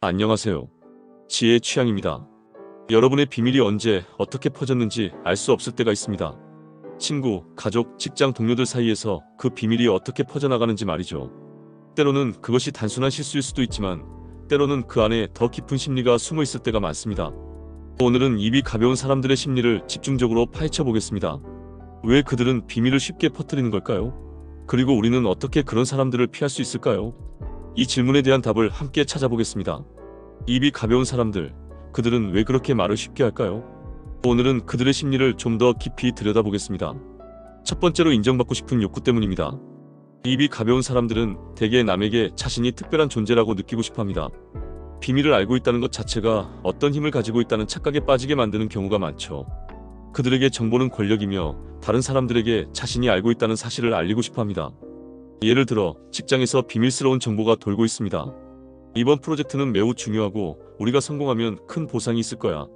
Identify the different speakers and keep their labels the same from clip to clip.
Speaker 1: 안녕하세요. 지혜의 취향입니다. 여러분의 비밀이 언제 어떻게 퍼졌는지 알 수 없을 때가 있습니다. 친구, 가족, 직장 동료들 사이에서 그 비밀이 어떻게 퍼져나가는지 말이죠. 때로는 그것이 단순한 실수일 수도 있지만 때로는 그 안에 더 깊은 심리가 숨어 있을 때가 많습니다. 오늘은 입이 가벼운 사람들의 심리를 집중적으로 파헤쳐 보겠습니다. 왜 그들은 비밀을 쉽게 퍼뜨리는 걸까요? 그리고 우리는 어떻게 그런 사람들을 피할 수 있을까요? 이 질문에 대한 답을 함께 찾아보겠습니다. 입이 가벼운 사람들, 그들은 왜 그렇게 말을 쉽게 할까요? 오늘은 그들의 심리를 좀 더 깊이 들여다보겠습니다. 첫 번째로 인정받고 싶은 욕구 때문입니다. 입이 가벼운 사람들은 대개 남에게 자신이 특별한 존재라고 느끼고 싶어 합니다. 비밀을 알고 있다는 것 자체가 어떤 힘을 가지고 있다는 착각에 빠지게 만드는 경우가 많죠. 그들에게 정보는 권력이며 다른 사람들에게 자신이 알고 있다는 사실을 알리고 싶어 합니다. 예를 들어 직장에서 비밀스러운 정보가 돌고 있습니다. 이번 프로젝트는 매우 중요하고 우리가 성공하면 큰 보상이 있을 거야.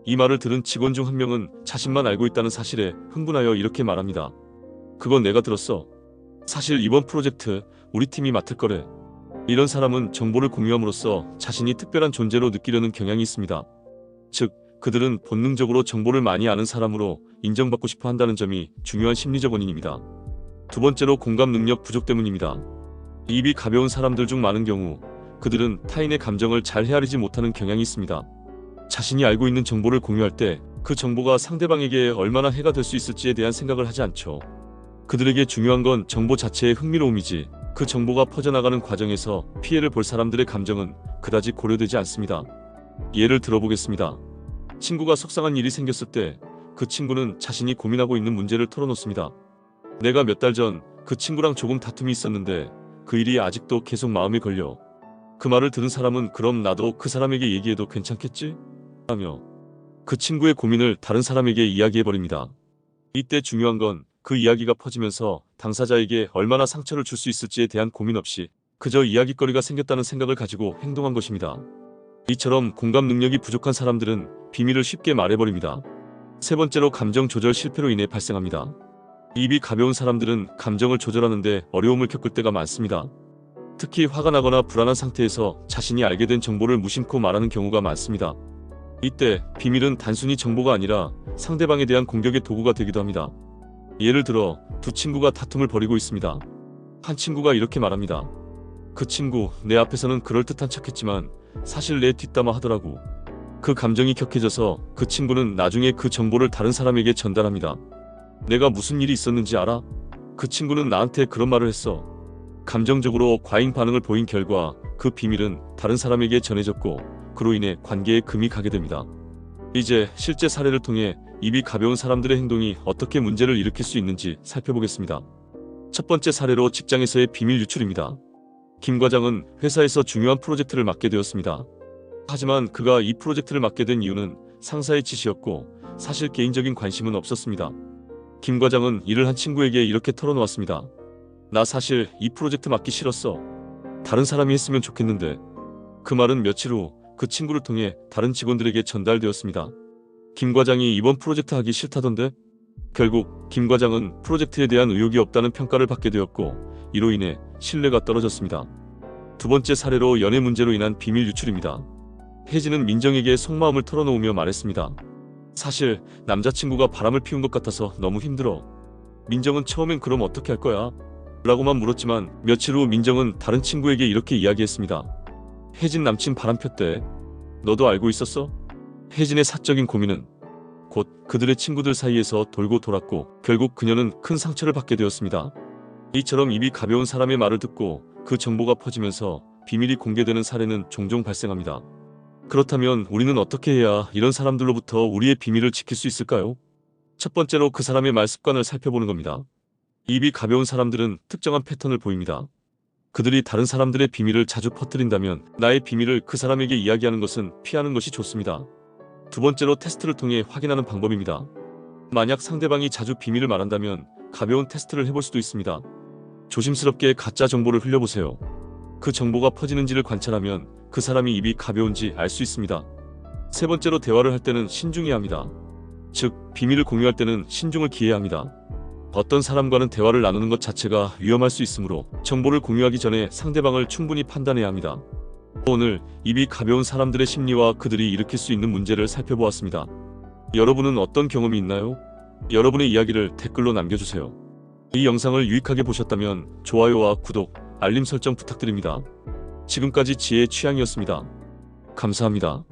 Speaker 1: 이 말을 들은 직원 중 한 명은 자신만 알고 있다는 사실에 흥분하여 이렇게 말합니다. 그건 내가 들었어. 사실 이번 프로젝트 우리 팀이 맡을 거래. 이런 사람은 정보를 공유함으로써 자신이 특별한 존재로 느끼려는 경향이 있습니다. 즉, 그들은 본능적으로 정보를 많이 아는 사람으로 인정받고 싶어 한다는 점이 중요한 심리적 원인입니다. 두 번째로 공감 능력 부족 때문입니다. 입이 가벼운 사람들 중 많은 경우 그들은 타인의 감정을 잘 헤아리지 못하는 경향이 있습니다. 자신이 알고 있는 정보를 공유할 때 그 정보가 상대방에게 얼마나 해가 될 수 있을지에 대한 생각을 하지 않죠. 그들에게 중요한 건 정보 자체의 흥미로움이지 그 정보가 퍼져나가는 과정에서 피해를 볼 사람들의 감정은 그다지 고려되지 않습니다. 예를 들어보겠습니다. 친구가 속상한 일이 생겼을 때 그 친구는 자신이 고민하고 있는 문제를 털어놓습니다. 내가 몇 달 전 그 친구랑 조금 다툼이 있었는데 그 일이 아직도 계속 마음에 걸려. 그 말을 들은 사람은 그럼 나도 그 사람에게 얘기해도 괜찮겠지? 하며 그 친구의 고민을 다른 사람에게 이야기해버립니다. 이때 중요한 건 그 이야기가 퍼지면서 당사자에게 얼마나 상처를 줄 수 있을지에 대한 고민 없이 그저 이야깃거리가 생겼다는 생각을 가지고 행동한 것입니다. 이처럼 공감 능력이 부족한 사람들은 비밀을 쉽게 말해버립니다. 세 번째로 감정 조절 실패로 인해 발생합니다. 입이 가벼운 사람들은 감정을 조절하는데 어려움을 겪을 때가 많습니다. 특히 화가 나거나 불안한 상태에서 자신이 알게 된 정보를 무심코 말하는 경우가 많습니다. 이때 비밀은 단순히 정보가 아니라 상대방에 대한 공격의 도구가 되기도 합니다. 예를 들어 두 친구가 다툼을 벌이고 있습니다. 한 친구가 이렇게 말합니다. 그 친구 내 앞에서는 그럴듯한 척했지만 사실 내 뒷담화 하더라고. 그 감정이 격해져서 그 친구는 나중에 그 정보를 다른 사람에게 전달합니다. 내가 무슨 일이 있었는지 알아? 그 친구는 나한테 그런 말을 했어. 감정적으로 과잉 반응을 보인 결과 그 비밀은 다른 사람에게 전해졌고 그로 인해 관계에 금이 가게 됩니다. 이제 실제 사례를 통해 입이 가벼운 사람들의 행동이 어떻게 문제를 일으킬 수 있는지 살펴보겠습니다. 첫 번째 사례로 직장에서의 비밀 유출입니다. 김 과장은 회사에서 중요한 프로젝트를 맡게 되었습니다. 하지만 그가 이 프로젝트를 맡게 된 이유는 상사의 지시였고 사실 개인적인 관심은 없었습니다. 김 과장은 일을 한 친구에게 이렇게 털어놓았습니다. 나 사실 이 프로젝트 맡기 싫었어. 다른 사람이 했으면 좋겠는데. 그 말은 며칠 후 그 친구를 통해 다른 직원들에게 전달되었습니다. 김 과장이 이번 프로젝트 하기 싫다던데? 결국 김 과장은 프로젝트에 대한 의욕이 없다는 평가를 받게 되었고 이로 인해 신뢰가 떨어졌습니다. 두 번째 사례로 연애 문제로 인한 비밀 유출입니다. 혜진은 민정에게 속마음을 털어놓으며 말했습니다. 사실 남자친구가 바람을 피운 것 같아서 너무 힘들어. 민정은 처음엔 그럼 어떻게 할 거야? 라고만 물었지만 며칠 후 민정은 다른 친구에게 이렇게 이야기했습니다. 혜진 남친 바람 폈대. 너도 알고 있었어? 혜진의 사적인 고민은 곧 그들의 친구들 사이에서 돌고 돌았고 결국 그녀는 큰 상처를 받게 되었습니다. 이처럼 입이 가벼운 사람의 말을 듣고 그 정보가 퍼지면서 비밀이 공개되는 사례는 종종 발생합니다. 그렇다면 우리는 어떻게 해야 이런 사람들로부터 우리의 비밀을 지킬 수 있을까요? 첫 번째로 그 사람의 말 습관을 살펴보는 겁니다. 입이 가벼운 사람들은 특정한 패턴을 보입니다. 그들이 다른 사람들의 비밀을 자주 퍼뜨린다면 나의 비밀을 그 사람에게 이야기하는 것은 피하는 것이 좋습니다. 두 번째로 테스트를 통해 확인하는 방법입니다. 만약 상대방이 자주 비밀을 말한다면 가벼운 테스트를 해볼 수도 있습니다. 조심스럽게 가짜 정보를 흘려보세요. 그 정보가 퍼지는지를 관찰하면 그 사람이 입이 가벼운지 알 수 있습니다. 세 번째로 대화를 할 때는 신중해야 합니다. 즉, 비밀을 공유할 때는 신중을 기해야 합니다. 어떤 사람과는 대화를 나누는 것 자체가 위험할 수 있으므로 정보를 공유하기 전에 상대방을 충분히 판단해야 합니다. 오늘 입이 가벼운 사람들의 심리와 그들이 일으킬 수 있는 문제를 살펴보았습니다. 여러분은 어떤 경험이 있나요? 여러분의 이야기를 댓글로 남겨주세요. 이 영상을 유익하게 보셨다면 좋아요와 구독, 알림 설정 부탁드립니다. 지금까지 지혜의 취향이었습니다. 감사합니다.